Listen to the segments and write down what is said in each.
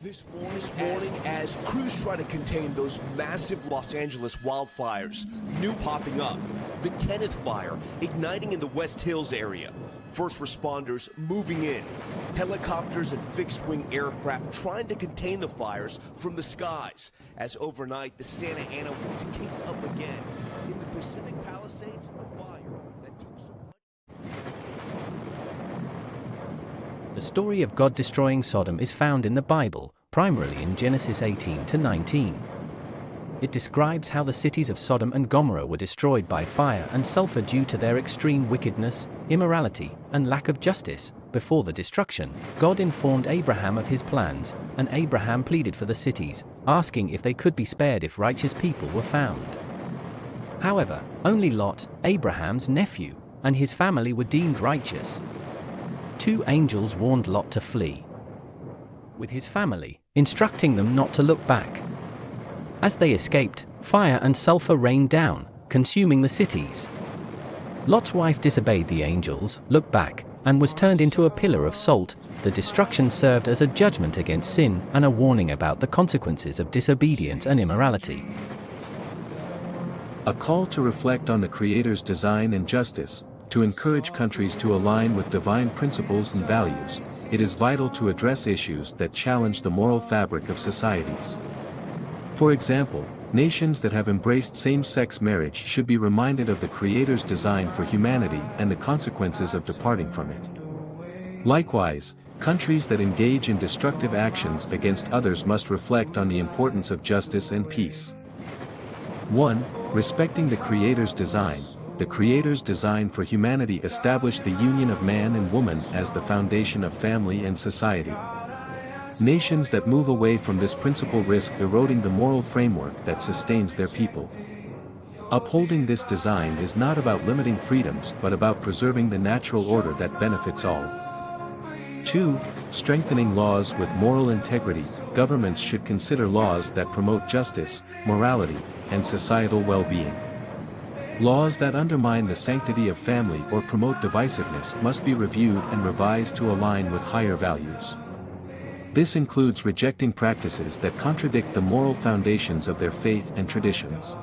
This morning, as crews try to contain those massive Los Angeles wildfires, new popping up. The Kenneth Fire igniting in the West Hills area. First responders moving in. Helicopters and fixed-wing aircraft trying to contain the fires from the skies. As overnight, the Santa Ana winds kicked up again. In the Pacific Palisades, the fire that took so much. The story of God destroying Sodom is found in the Bible, primarily in Genesis 18-19. It describes how the cities of Sodom and Gomorrah were destroyed by fire and sulfur due to their extreme wickedness, immorality, and lack of justice. Before the destruction, God informed Abraham of his plans, and Abraham pleaded for the cities, asking if they could be spared if righteous people were found. However, only Lot, Abraham's nephew, and his family were deemed righteous. Two angels warned Lot to flee with his family, instructing them not to look back. As they escaped, fire and sulfur rained down, consuming the cities. Lot's wife disobeyed the angels, looked back, and was turned into a pillar of salt. The destruction served as a judgment against sin and a warning about the consequences of disobedience and immorality. A call to reflect on the Creator's design and justice. To encourage countries to align with divine principles and values, it is vital to address issues that challenge the moral fabric of societies. For example, nations that have embraced same-sex marriage should be reminded of the Creator's design for humanity and the consequences of departing from it. Likewise, countries that engage in destructive actions against others must reflect on the importance of justice and peace. 1. Respecting the Creator's design. The Creator's design for humanity established the union of man and woman as the foundation of family and society. Nations that move away from this principle risk eroding the moral framework that sustains their people. Upholding this design is not about limiting freedoms but about preserving the natural order that benefits all. 2. Strengthening laws with moral integrity. Governments should consider laws that promote justice, morality, and societal well-being. Laws that undermine the sanctity of family or promote divisiveness must be reviewed and revised to align with higher values. This includes rejecting practices that contradict the moral foundations of their faith and traditions.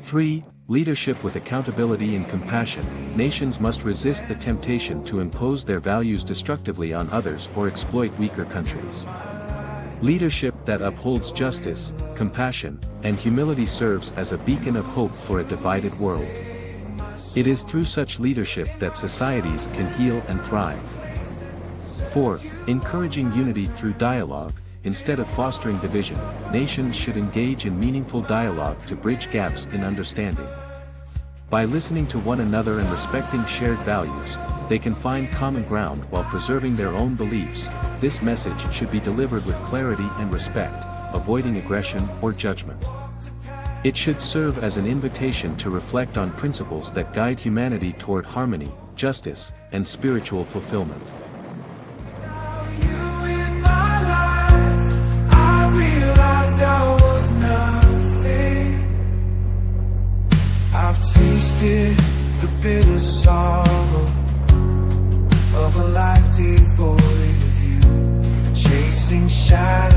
3. Leadership with accountability and compassion. Nations must resist the temptation to impose their values destructively on others or exploit weaker countries. Leadership that upholds justice, compassion, and humility serves as a beacon of hope for a divided world. It is through such leadership that societies can heal and thrive. 4. Encouraging unity through dialogue. Instead of fostering division, nations should engage in meaningful dialogue to bridge gaps in understanding. By listening to one another and respecting shared values, they can find common ground while preserving their own beliefs. This message should be delivered with clarity and respect, avoiding aggression or judgment. It should serve as an invitation to reflect on principles that guide humanity toward harmony, justice, and spiritual fulfillment. I've tasted the bitter sorrow of a life devoid of you, chasing shadows.